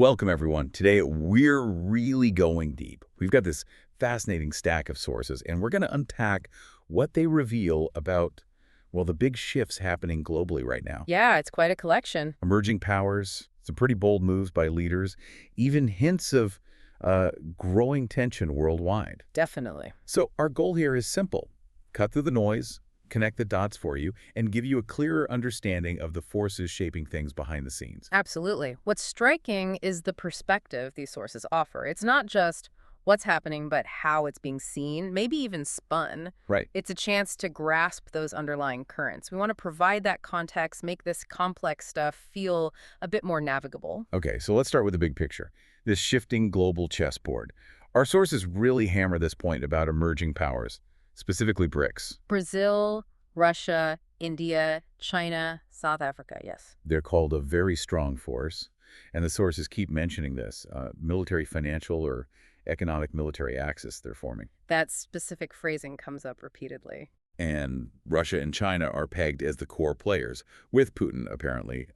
Welcome, everyone. Today, we're really going deep. We've got this fascinating stack of sources, and we're going to unpack what they reveal about, well, the big shifts happening globally right now. Yeah, it's quite a collection. Emerging powers, some pretty bold moves by leaders, even hints of growing tension worldwide. Definitely. So our goal here is simple. Cut through the noise, connect the dots for you, and give you a clearer understanding of the forces shaping things behind the scenes. Absolutely. What's striking is the perspective these sources offer. It's not just what's happening, but how it's being seen, maybe even spun. Right. It's a chance to grasp those underlying currents. We want to provide that context, make this complex stuff feel a bit more navigable. Okay, so let's start with the big picture. This shifting global chessboard. Our sources really hammer this point about emerging powers, specifically BRICS. Brazil, Russia, India, China, South Africa, yes. They're called a very strong force, and the sources keep mentioning this, military, financial, or economic military axis they're forming. That specific phrasing comes up repeatedly. And Russia and China are pegged as the core players, with Putin apparently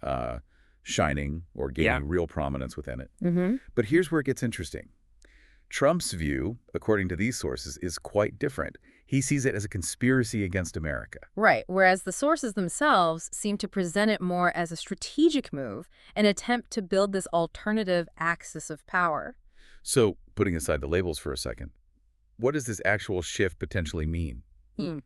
shining or gaining real prominence within it. But here's where it gets interesting. Trump's view, according to these sources, is quite different. He sees it as a conspiracy against America. Right, whereas the sources themselves seem to present it more as a strategic move, an attempt to build this alternative axis of power. So, putting aside the labels for a second, what does this actual shift potentially mean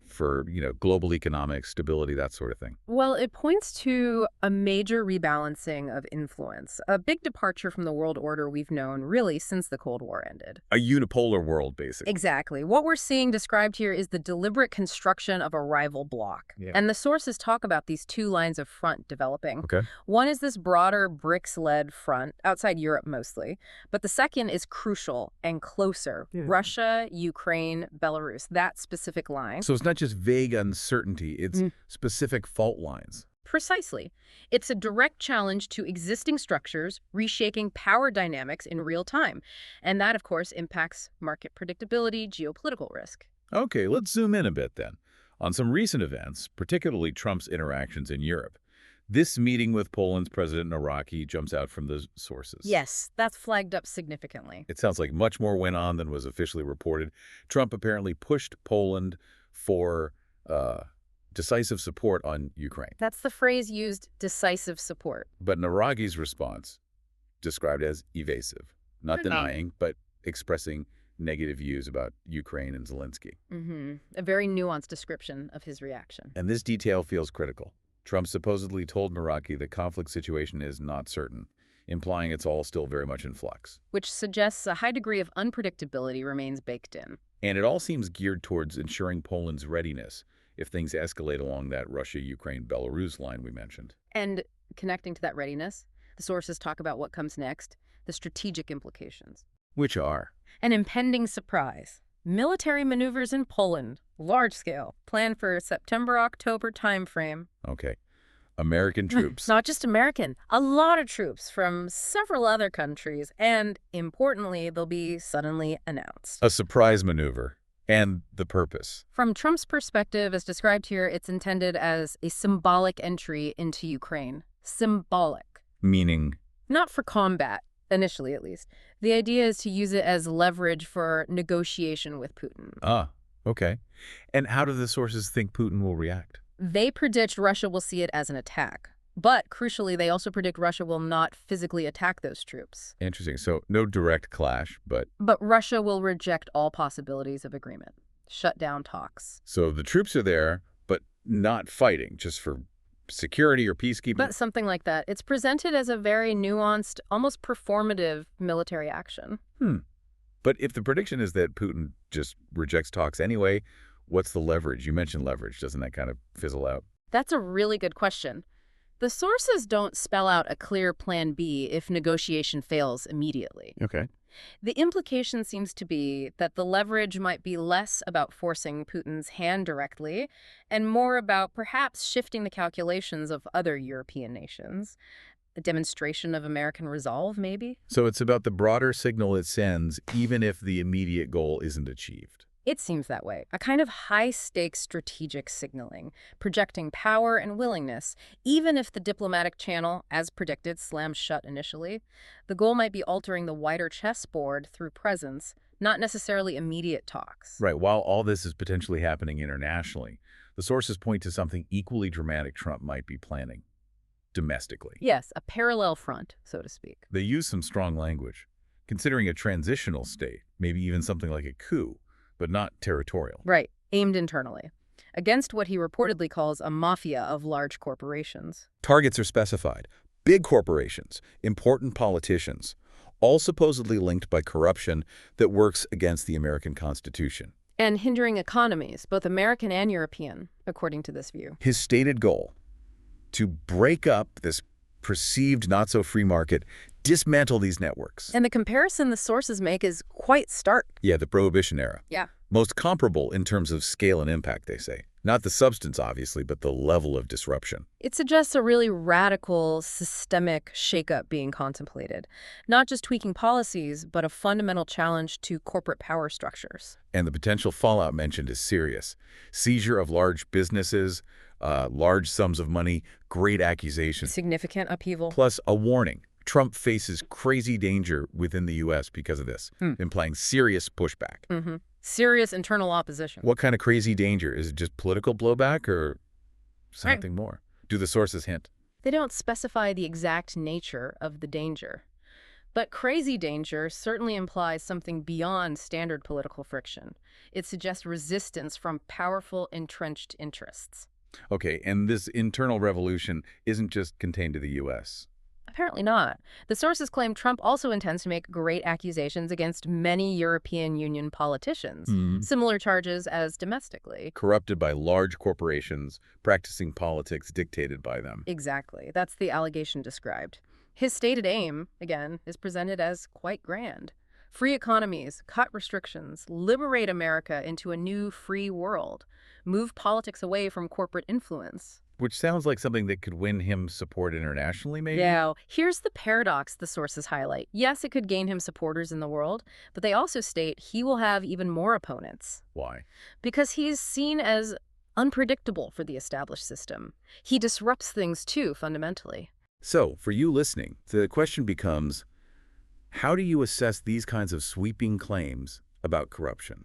for, global economic stability, that sort of thing? Well, it points to a major rebalancing of influence, a big departure from the world order we've known really since the Cold War ended. A unipolar world, basically. Exactly. What we're seeing described here is the deliberate construction of a rival bloc. Yeah. And the sources talk about these two lines of front developing. Okay. One is this broader BRICS-led front, outside Europe mostly, but the second is crucial and closer. Russia, Ukraine, Belarus, that specific line. So it's not just vague uncertainty, it's specific fault lines. Precisely. It's a direct challenge to existing structures, reshaping power dynamics in real time. And that, of course, impacts market predictability, geopolitical risk. Okay, let's zoom in a bit then. On some recent events, particularly Trump's interactions in Europe, this meeting with Poland's President Naraki jumps out from the sources. Yes, that's flagged up significantly. It sounds like much more went on than was officially reported. Trump apparently pushed Poland for decisive support on Ukraine. That's the phrase used, decisive support. But Naragi's response, described as evasive, not denying, but expressing negative views about Ukraine and Zelensky. A very nuanced description of his reaction. And this detail feels critical. Trump supposedly told Naraki the conflict situation is not certain, implying it's all still very much in flux. Which suggests a high degree of unpredictability remains baked in. And it all seems geared towards ensuring Poland's readiness if things escalate along that Russia-Ukraine-Belarus line we mentioned. And connecting to that readiness, the sources talk about what comes next, the strategic implications. Which are? An impending surprise. Military maneuvers in Poland, large scale, planned for September-October timeframe. Okay. American troops. Not just American, a lot of troops from several other countries, and importantly, they'll be suddenly announced. A surprise maneuver. And the purpose. From Trump's perspective, as described here, it's intended as a symbolic entry into Ukraine. Symbolic. Meaning? Not for combat, initially at least. The idea is to use it as leverage for negotiation with Putin. Ah, okay. And how do the sources think Putin will react? They predict Russia will see it as an attack. But, crucially, they also predict Russia will not physically attack those troops. Interesting. So no direct clash, but... But Russia will reject all possibilities of agreement. Shut down talks. So the troops are there, but not fighting, just for security or peacekeeping? But something like that. It's presented as a very nuanced, almost performative military action. But if the prediction is that Putin just rejects talks anyway, what's the leverage? You mentioned leverage. Doesn't that kind of fizzle out? That's a really good question. The sources don't spell out a clear plan B if negotiation fails immediately. Okay. The implication seems to be that the leverage might be less about forcing Putin's hand directly and more about perhaps shifting the calculations of other European nations. A demonstration of American resolve, maybe? So it's about the broader signal it sends, even if the immediate goal isn't achieved. It seems that way. A kind of high-stakes strategic signaling, projecting power and willingness, even if the diplomatic channel, as predicted, slams shut initially. The goal might be altering the wider chessboard through presence, not necessarily immediate talks. Right, while all this is potentially happening internationally, the sources point to something equally dramatic Trump might be planning domestically. Yes, a parallel front, so to speak. They use some strong language, considering a transitional state, maybe even something like a coup, but not territorial. Right, aimed internally, against what he reportedly calls a mafia of large corporations. Targets are specified. Big corporations, important politicians, all supposedly linked by corruption that works against the American Constitution. And hindering economies, both American and European, according to this view. His stated goal, to break up this perceived not-so-free market, dismantle these networks. And the comparison the sources make is quite stark. Yeah, the Prohibition era. Yeah. Most comparable in terms of scale and impact, they say. Not the substance, obviously, but the level of disruption. It suggests a really radical, systemic shakeup being contemplated. Not just tweaking policies, but a fundamental challenge to corporate power structures. And the potential fallout mentioned is serious. Seizure of large businesses, large sums of money, great accusations. Significant upheaval. Plus a warning. Trump faces crazy danger within the U.S. because of this, implying serious pushback. Serious internal opposition. What kind of crazy danger? Is it just political blowback or something more? Do the sources hint? They don't specify the exact nature of the danger. But crazy danger certainly implies something beyond standard political friction. It suggests resistance from powerful, entrenched interests. Okay, and this internal revolution isn't just contained to the U.S. Apparently not. The sources claim Trump also intends to make great accusations against many European Union politicians, similar charges as domestically. Corrupted by large corporations, practicing politics dictated by them. Exactly. That's the allegation described. His stated aim, again, is presented as quite grand. Free economies, cut restrictions, liberate America into a new free world, move politics away from corporate influence. Which sounds like something that could win him support internationally, maybe? Yeah. Here's the paradox the sources highlight. Yes, it could gain him supporters in the world, but they also state he will have even more opponents. Why? Because he's seen as unpredictable for the established system. He disrupts things too, fundamentally. So, for you listening, the question becomes, how do you assess these kinds of sweeping claims about corruption?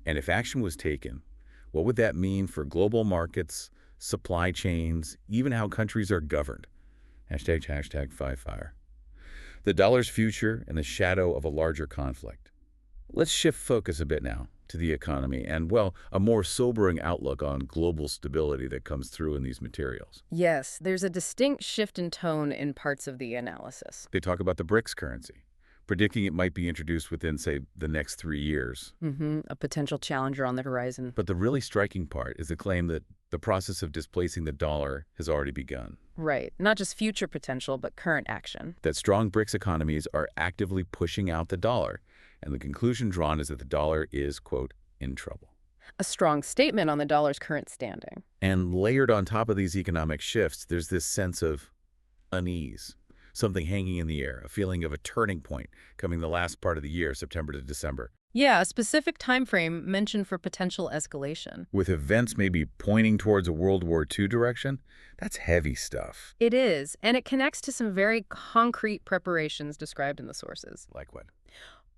And if action was taken, what would that mean for global markets, supply chains, even how countries are governed? Hashtag 5Fire. The dollar's future in the shadow of a larger conflict. Let's shift focus a bit now to the economy and, well, a more sobering outlook on global stability that comes through in these materials. Yes, there's a distinct shift in tone in parts of the analysis. They talk about the BRICS currency, predicting it might be introduced within, say, the next 3 years. A potential challenger on the horizon. But the really striking part is the claim that the process of displacing the dollar has already begun. Right. Not just future potential, but current action. That strong BRICS economies are actively pushing out the dollar, and the conclusion drawn is that the dollar is, quote, in trouble. A strong statement on the dollar's current standing. And layered on top of these economic shifts, there's this sense of unease. Something hanging in the air, a feeling of a turning point coming the last part of the year, September to December. Yeah, a specific time frame mentioned for potential escalation. With events maybe pointing towards a World War II direction, that's heavy stuff. It is, and it connects to some very concrete preparations described in the sources. Like what?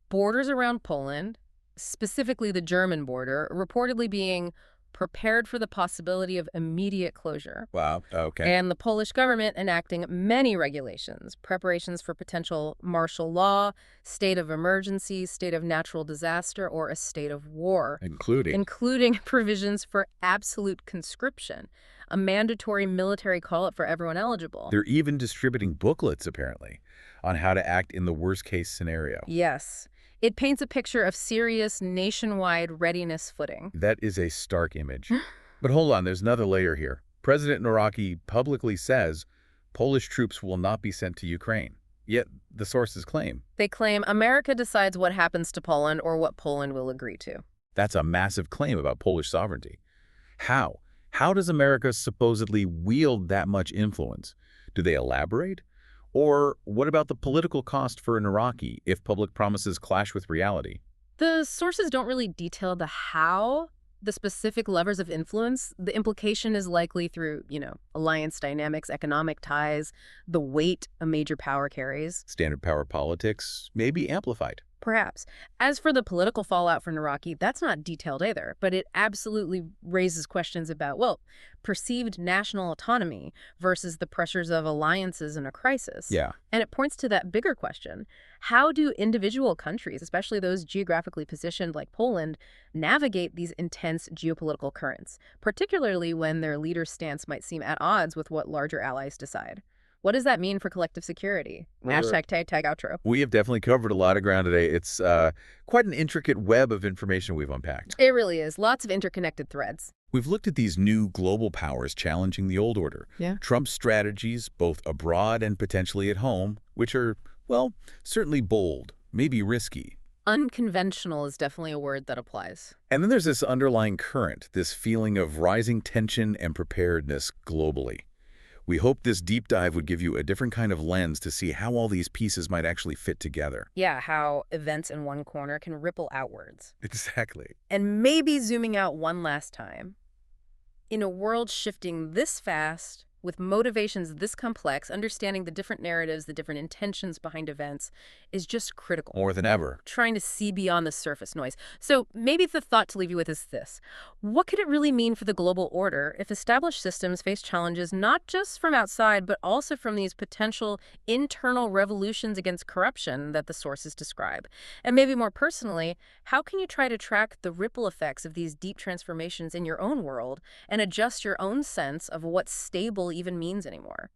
Borders around Poland, specifically the German border, reportedly being prepared for the possibility of immediate closure. Wow, okay. And the Polish government enacting many regulations, preparations for potential martial law, state of emergency, state of natural disaster, or a state of war. Including provisions for absolute conscription, a mandatory military call-up for everyone eligible. They're even distributing booklets, apparently, on how to act in the worst-case scenario. Yes. It paints a picture of serious nationwide readiness footing. That is a stark image. But hold on, there's another layer here. President Naraki publicly says Polish troops will not be sent to Ukraine. Yet the sources claim. They claim America decides what happens to Poland or what Poland will agree to. That's a massive claim about Polish sovereignty. How? How does America supposedly wield that much influence? Do they elaborate? Or what about the political cost for Naraki if public promises clash with reality? The sources don't really detail the specific levers of influence. The implication is likely through, alliance dynamics, economic ties, the weight a major power carries. Standard power politics may be amplified. Perhaps. As for the political fallout for Iraqi, that's not detailed either, but it absolutely raises questions about, well, perceived national autonomy versus the pressures of alliances in a crisis. Yeah. And it points to that bigger question. How do individual countries, especially those geographically positioned like Poland, navigate these intense geopolitical currents, particularly when their leader's stance might seem at odds with what larger allies decide? What does that mean for collective security? Hashtag tag outro. We have definitely covered a lot of ground today. It's quite an intricate web of information we've unpacked. It really is. Lots of interconnected threads. We've looked at these new global powers challenging the old order. Yeah. Trump's strategies, both abroad and potentially at home, which are, well, certainly bold, maybe risky. Unconventional is definitely a word that applies. And then there's this underlying current, this feeling of rising tension and preparedness globally. We hope this deep dive would give you a different kind of lens to see how all these pieces might actually fit together. Yeah, how events in one corner can ripple outwards. Exactly. And maybe zooming out one last time. In a world shifting this fast, with motivations this complex, understanding the different narratives, the different intentions behind events is just critical. More than ever. Trying to see beyond the surface noise. So maybe the thought to leave you with is this. What could it really mean for the global order if established systems face challenges not just from outside, but also from these potential internal revolutions against corruption that the sources describe? And maybe more personally, how can you try to track the ripple effects of these deep transformations in your own world and adjust your own sense of what stable even means anymore?